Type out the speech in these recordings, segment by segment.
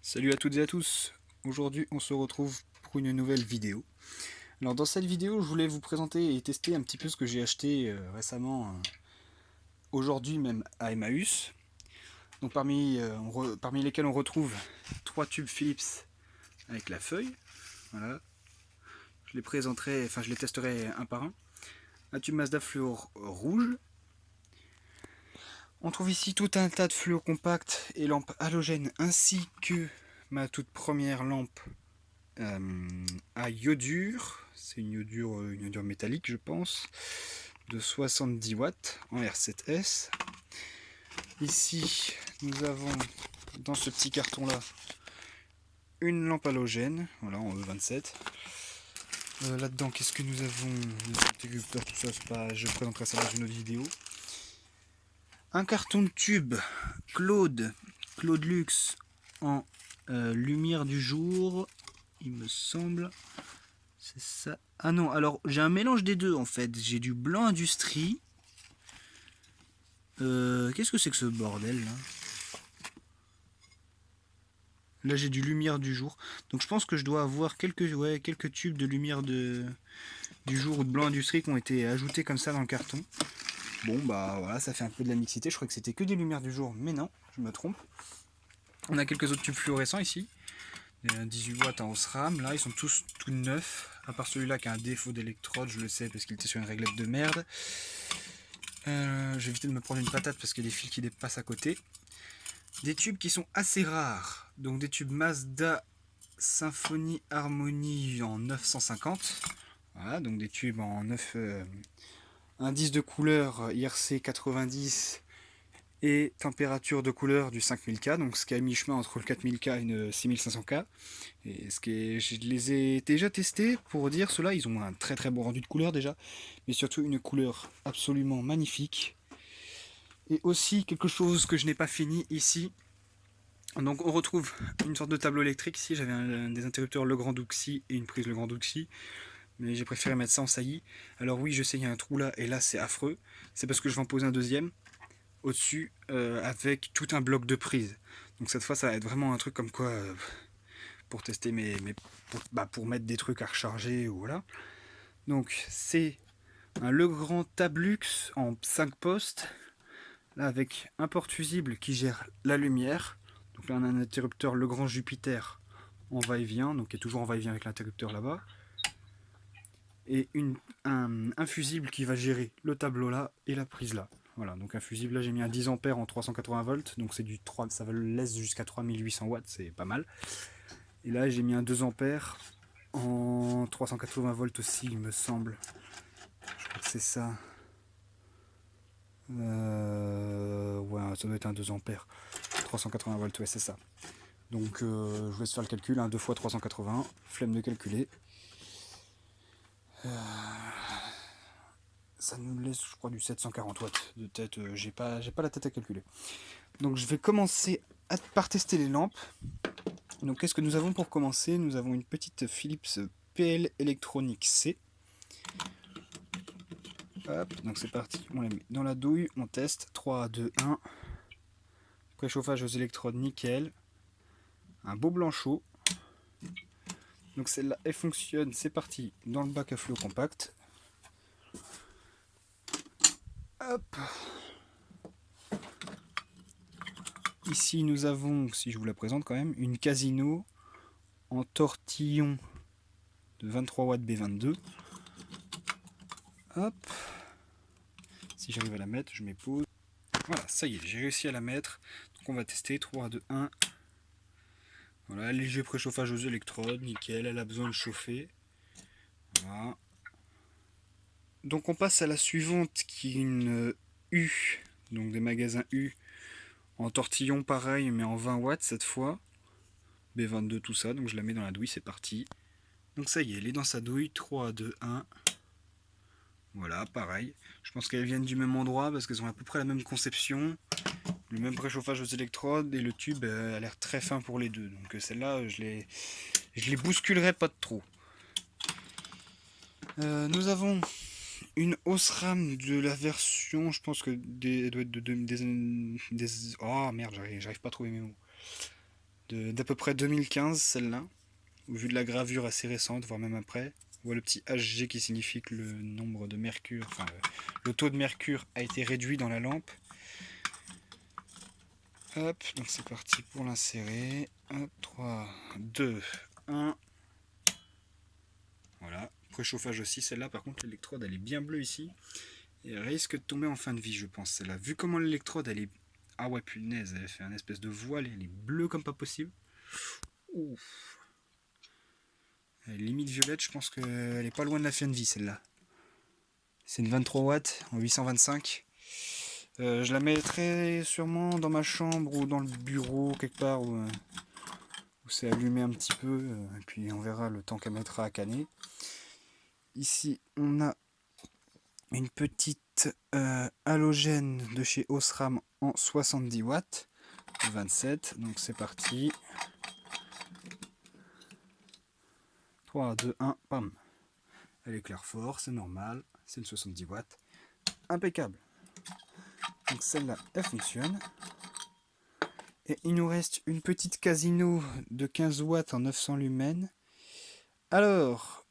Salut à toutes et à tous. Aujourd'hui on se retrouve pour une nouvelle vidéo. Alors dans cette vidéo je voulais vous présenter et tester un petit peu ce que j'ai acheté récemment, aujourd'hui même à Emmaüs. Donc parmi lesquels on retrouve 3 tubes Philips avec la feuille. Voilà. Je les testerai un par un. Un tube Mazda fluor rouge. On trouve ici tout un tas de fluos compacts et lampes halogènes ainsi que ma toute première lampe à iodure. C'est une iodure métallique, je pense, de 70 watts en R7S. Ici, nous avons dans ce petit carton là une lampe halogène, voilà, en E27. Là-dedans, qu'est-ce que nous avons? Les interrupteurs, tout ça, c'est pas, je présenterai ça dans une autre vidéo. Un carton de tube Claude Luxe en lumière du jour, il me semble. C'est ça. Ah non, alors j'ai un mélange des deux en fait. J'ai du blanc industrie. Qu'est-ce que c'est que ce bordel là? Là j'ai du lumière du jour. Donc je pense que je dois avoir quelques tubes de lumière du jour ou de blanc industrie qui ont été ajoutés comme ça dans le carton. Bon bah voilà, ça fait un peu de la mixité. Je crois que c'était que des lumières du jour, mais non, je me trompe. On a quelques autres tubes fluorescents ici. 18 watts en OSRAM, là ils sont tous tout neufs, à part celui-là qui a un défaut d'électrode, je le sais parce qu'il était sur une réglette de merde. J'ai évité de me prendre une patate parce qu'il y a des fils qui dépassent à côté. Des tubes qui sont assez rares, donc des tubes Mazda Symphony Harmony en 950. Voilà, donc des tubes en 9 indice de couleur IRC 90 et température de couleur du 5000K, donc ce qui est à mi-chemin entre le 4000K et le 6500K. Et je les ai déjà testés pour dire cela, ils ont un très très bon rendu de couleur déjà, mais surtout une couleur absolument magnifique. Et aussi quelque chose que je n'ai pas fini ici. Donc on retrouve une sorte de tableau électrique ici, j'avais des interrupteurs Legrand Douxy et une prise Legrand Douxy, mais j'ai préféré mettre ça en saillie. Alors oui, je sais, il y a un trou là, et là c'est affreux, c'est parce que je vais en poser un deuxième au-dessus avec tout un bloc de prise. Donc cette fois ça va être vraiment un truc comme quoi pour tester pour mettre des trucs à recharger ou voilà. Donc c'est un Legrand Tablux en 5 postes, là avec un porte fusible qui gère la lumière. Donc là on a un interrupteur Legrand Jupiter en va-et-vient, donc qui est toujours en va-et-vient avec l'interrupteur là-bas. Et un fusible qui va gérer le tableau là et la prise là. Voilà, donc un fusible là j'ai mis un 10 ampères en 380 volts, donc c'est du 3, ça laisse jusqu'à 3800 watts, c'est pas mal. Et là j'ai mis un 2 ampères en 380 volts aussi, il me semble. Je crois que c'est ça. Ouais, ça doit être un 2 ampères. 380 volts, ouais, c'est ça. Donc je vous laisse faire le calcul, 2 fois 380, flemme de calculer. Ça nous laisse, je crois, du 740 watts de tête. J'ai pas la tête à calculer. Donc je vais commencer par tester les lampes. Donc qu'est-ce que nous avons pour commencer? Nous avons une petite Philips PL Electronic C. Hop, donc c'est parti, on la met dans la douille, on teste. 3, 2, 1. Préchauffage aux électrodes, nickel. Un beau blanc chaud. Donc celle-là, elle fonctionne, c'est parti, dans le bac à flot compact. Hop. Ici nous avons, si je vous la présente quand même, une Casino en tortillon de 23 watts B22. Hop. Si j'arrive à la mettre, je mets pause. Voilà, ça y est, j'ai réussi à la mettre. Donc on va tester. 3, 2, 1. Voilà, léger préchauffage aux électrodes, nickel, elle a besoin de chauffer. Voilà. Donc on passe à la suivante qui est une U, donc des magasins U, en tortillon pareil, mais en 20 watts cette fois. B22 tout ça, donc je la mets dans la douille, c'est parti. Donc ça y est, elle est dans sa douille. 3, 2, 1. Voilà, pareil. Je pense qu'elles viennent du même endroit parce qu'elles ont à peu près la même conception, le même préchauffage aux électrodes, et le tube a l'air très fin pour les deux. Donc celle-là, je les bousculerai pas de trop. Nous avons une OSRAM de la version, je pense que doit être oh merde, j'arrive pas à trouver mes mots. d'à peu près 2015, celle-là. Au vu de la gravure assez récente, voire même après. On voit le petit Hg qui signifie que le nombre de mercure, enfin le taux de mercure a été réduit dans la lampe. Hop, donc c'est parti pour l'insérer. 3, 2, 1. Voilà, préchauffage aussi. Celle-là, par contre, l'électrode, elle est bien bleue ici. Et elle risque de tomber en fin de vie, je pense. Celle-là, vu comment l'électrode, elle est... Ah ouais, punaise, elle fait un espèce de voile. Elle est bleue comme pas possible. Ouf. Elle est limite violette, je pense qu'elle est pas loin de la fin de vie, celle-là. C'est une 23 watts en 825. Je la mettrai sûrement dans ma chambre ou dans le bureau, quelque part où c'est allumé un petit peu. Et puis on verra le temps qu'elle mettra à canner. Ici, on a une petite halogène de chez Osram en 70 watts. 27, donc c'est parti. 3, 2, 1, pam. Elle éclaire fort, c'est normal. C'est une 70 watts. Impeccable. Donc celle-là, elle fonctionne. Et il nous reste une petite Casino de 15 watts en 900 lumens. Alors,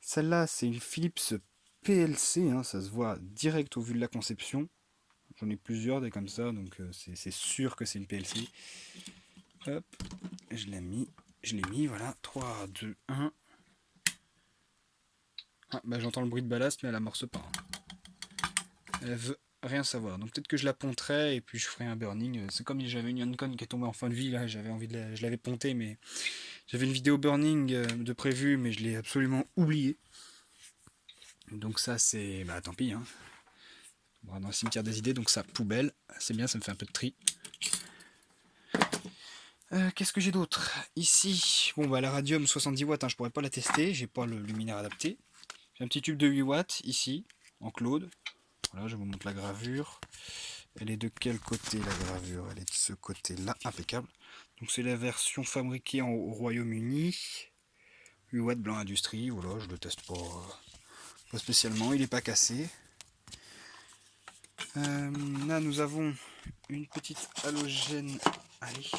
celle-là, c'est une Philips PLC. Hein, ça se voit direct au vu de la conception. J'en ai plusieurs des comme ça, donc c'est sûr que c'est une PLC. Hop, je l'ai mis, voilà. 3, 2, 1. Ah, bah j'entends le bruit de ballast, mais elle amorce pas. Elle veut rien savoir. Donc peut-être que je la ponterai et puis je ferai un burning. C'est comme j'avais une Yoncon qui est tombée en fin de vie, là, j'avais envie de je l'avais pontée, mais j'avais une vidéo burning de prévu, mais je l'ai absolument oublié. Donc ça c'est... Bah tant pis, hein. Dans le cimetière des idées, donc ça, poubelle. C'est bien, ça me fait un peu de tri. Qu'est-ce que j'ai d'autre? Ici, bon bah la radium 70 watts, hein, je pourrais pas la tester, j'ai pas le luminaire adapté. J'ai un petit tube de 8 watts ici, en Claude. Voilà, je vous montre la gravure. Elle est de quel côté la gravure? Elle est de ce côté-là, impeccable. Donc c'est la version fabriquée au Royaume-Uni. 8 watts blanc industrie, voilà, je le teste pas spécialement, il n'est pas cassé. Là nous avons une petite halogène. Allez, ça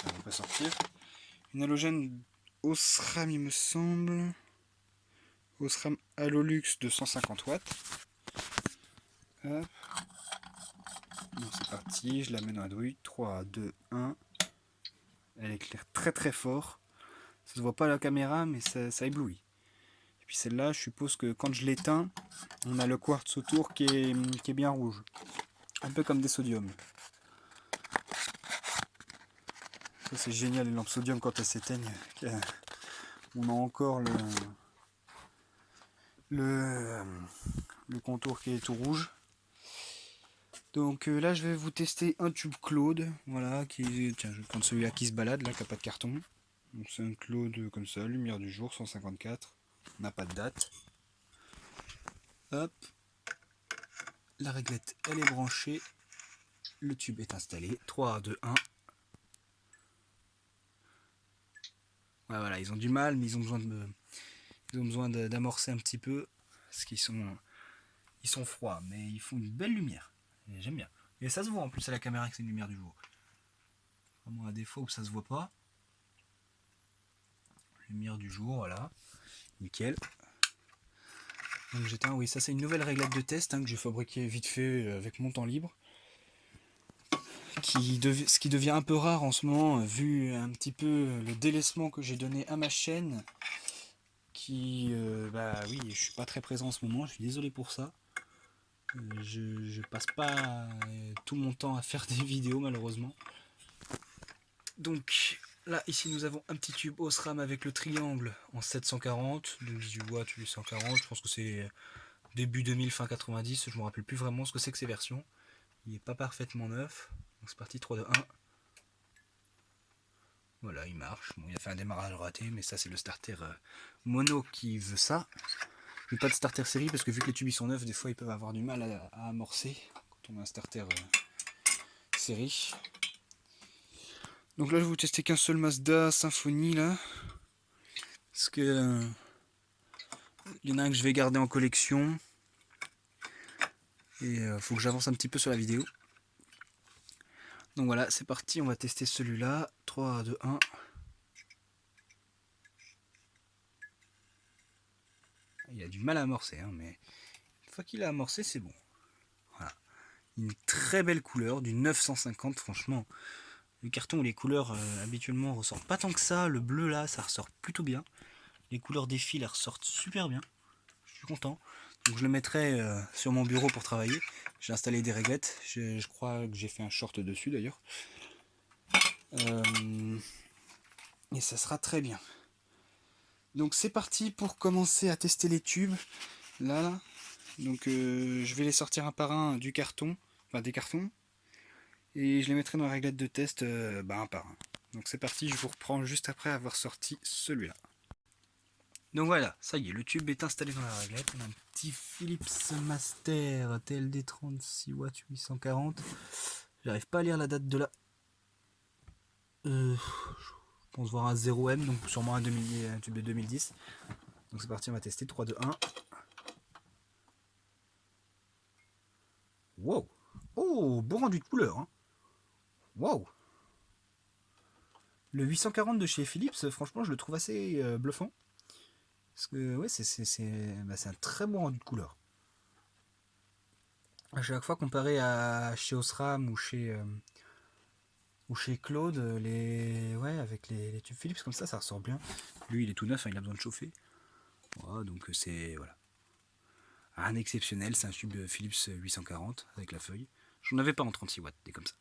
va pas sortir. Une halogène Osram, il me semble. Osram Halolux de 150 watts. Hop. Donc c'est parti, je la mets dans la douille. 3, 2, 1. Elle éclaire très très fort. Ça se voit pas à la caméra, mais ça éblouit. Et puis celle-là, je suppose que quand je l'éteins, on a le quartz autour qui est bien rouge. Un peu comme des sodiums. Ça c'est génial, les lampes sodium quand elles s'éteignent. On a encore le contour qui est tout rouge. Donc là je vais vous tester un tube Claude. Voilà, tiens, je vais prendre celui-là qui se balade, là, qui n'a pas de carton. Donc c'est un Claude comme ça, lumière du jour, 154. On n'a pas de date. Hop. La réglette elle est branchée. Le tube est installé. 3, 2, 1. Ouais, voilà, ils ont du mal, mais ils ont besoin d'amorcer un petit peu. Parce qu'ils sont froids, mais ils font une belle lumière. J'aime bien. Et ça se voit en plus à la caméra que c'est une lumière du jour. Vraiment à défaut où ça se voit pas. Lumière du jour, voilà. Nickel. Donc j'éteins, oui, ça c'est une nouvelle réglette de test que j'ai fabriquée vite fait avec mon temps libre. Ce qui devient un peu rare en ce moment, vu un petit peu le délaissement que j'ai donné à ma chaîne. Bah oui, je suis pas très présent en ce moment, je suis désolé pour ça. Je passe pas tout mon temps à faire des vidéos malheureusement. Donc là ici nous avons un petit tube Osram avec le triangle en 740, donc 18 watts 840, je pense que c'est début 2000 fin 90, je me rappelle plus vraiment ce que c'est que ces versions. Il n'est pas parfaitement neuf. Donc c'est parti, 3, 2, 1. Voilà, il marche. Bon, il a fait un démarrage raté, mais ça c'est le starter mono qui veut ça. Je n'ai pas de starter série parce que vu que les tubes ils sont neufs, des fois ils peuvent avoir du mal à amorcer quand on a un starter série. Donc là je vais vous tester qu'un seul Mazda Symphony là. Parce que il y en a un que je vais garder en collection. Et faut que j'avance un petit peu sur la vidéo. Donc voilà, c'est parti, on va tester celui-là. 3, 2, 1. Il a du mal à amorcer, hein, mais une fois qu'il a amorcé, c'est bon. Voilà. Une très belle couleur, du 950, franchement. Le carton, les couleurs habituellement ressortent pas tant que ça. Le bleu là, ça ressort plutôt bien. Les couleurs des fils, elles ressortent super bien. Je suis content. Donc je le mettrai sur mon bureau pour travailler. J'ai installé des réglettes. Je crois que j'ai fait un short dessus d'ailleurs. Et ça sera très bien. Donc c'est parti pour commencer à tester les tubes. Là. Donc je vais les sortir un par un du carton. Enfin des cartons. Et je les mettrai dans la réglette de test un par un. Donc c'est parti, je vous reprends juste après avoir sorti celui-là. Donc voilà, ça y est, le tube est installé dans la réglette. On a un petit Philips Master TLD 36 watts 840. J'arrive pas à lire la date de la... je pense voir un 0M, donc sûrement un tube de 2010. Donc c'est parti, on va tester. 3, 2, 1. Wow. Oh, beau rendu de couleur. Hein. Wow. Le 840 de chez Philips, franchement, je le trouve assez bluffant. Parce que ouais, c'est un très bon rendu de couleur. À chaque fois comparé à chez Osram ou chez Claude, avec les tubes Philips comme ça ressort bien. Lui, il est tout neuf, hein, il a besoin de chauffer. Voilà, donc c'est voilà. Un exceptionnel, c'est un tube Philips 840 avec la feuille. J'en avais pas en 36 watts, des comme ça.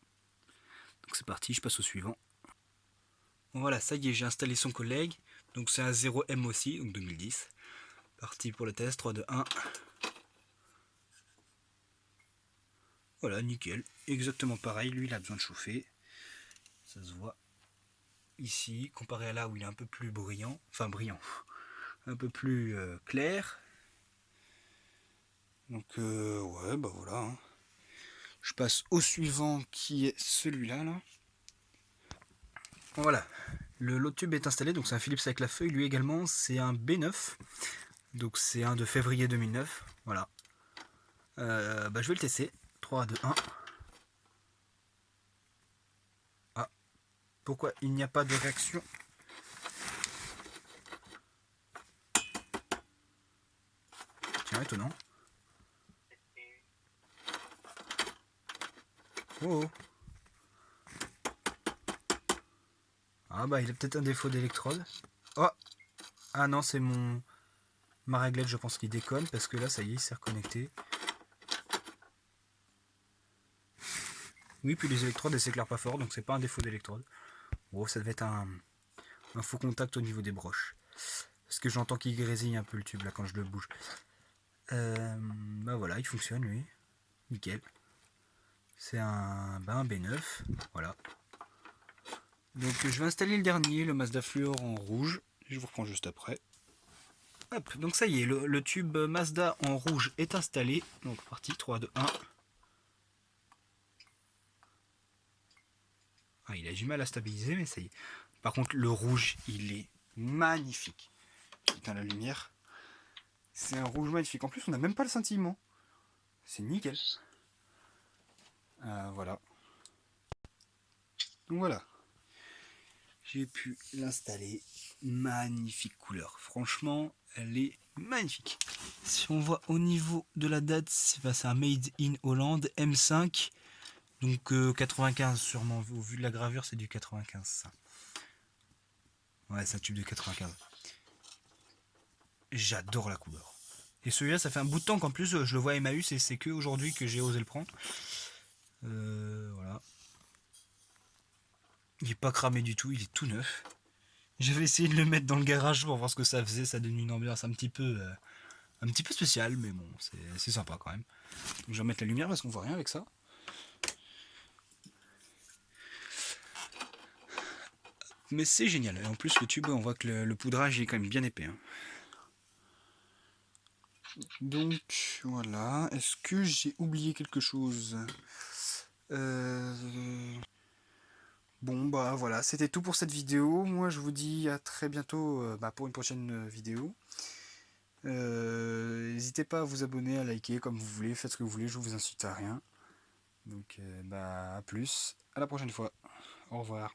Donc c'est parti, je passe au suivant. Bon, voilà, ça y est, j'ai installé son collègue. Donc c'est un 0M aussi, donc 2010. Parti pour le test, 3, 2, 1. Voilà, nickel. Exactement pareil, lui il a besoin de chauffer. Ça se voit ici, comparé à là où il est un peu plus brillant. Enfin brillant. Un peu plus clair. Donc ouais, bah voilà. Hein. Je passe au suivant qui est celui-là. Là. Voilà. L'autre tube est installé, donc c'est un Philips avec la feuille. Lui également, c'est un B9. Donc c'est un de février 2009. Voilà. Je vais le tester. 3, 2, 1. Ah. Pourquoi il n'y a pas de réaction? Tiens, étonnant. Oh. Ah bah il a peut-être un défaut d'électrode. Oh. Ah non, c'est ma réglette, je pense qu'il déconne parce que là, ça y est, il s'est reconnecté. Oui, puis les électrodes, elles s'éclairent pas fort, donc c'est pas un défaut d'électrode. Bon, ça devait être un faux contact au niveau des broches. Parce que j'entends qu'il grésille un peu le tube là quand je le bouge. Bah voilà, il fonctionne lui. Nickel. C'est un B9. Voilà. Donc je vais installer le dernier, le Mazda Fluor en rouge. Je vous reprends juste après. Hop, donc ça y est, le tube Mazda en rouge est installé. Donc parti, 3, 2, 1. Ah, il a du mal à stabiliser, mais ça y est. Par contre, le rouge, il est magnifique. Putain, la lumière. C'est un rouge magnifique. En plus, on n'a même pas le scintillement. C'est nickel. Voilà. Donc voilà. J'ai pu l'installer. Magnifique couleur. Franchement, elle est magnifique. Si on voit au niveau de la date, c'est un Made in Hollande M5. Donc 95 sûrement. Au vu de la gravure, c'est du 95 ça. Ouais, c'est un tube de 95. J'adore la couleur. Et celui-là, ça fait un bout de temps qu'en plus, je le vois à Emmaüs et c'est que aujourd'hui que j'ai osé le prendre. Voilà. Il est pas cramé du tout, il est tout neuf. J'avais essayé de le mettre dans le garage pour voir ce que ça faisait. Ça donne une ambiance un petit peu spéciale, mais bon, c'est sympa quand même. Donc, je vais remettre la lumière parce qu'on voit rien avec ça. Mais c'est génial. Et en plus, le tube, on voit que le poudrage est quand même bien épais. Hein. Donc voilà. Est-ce que j'ai oublié quelque chose? Bon bah voilà, c'était tout pour cette vidéo. Moi je vous dis à très bientôt pour une prochaine vidéo. N'hésitez pas à vous abonner, à liker comme vous voulez, faites ce que vous voulez, je vous incite à rien. Donc bah à plus, à la prochaine fois. Au revoir.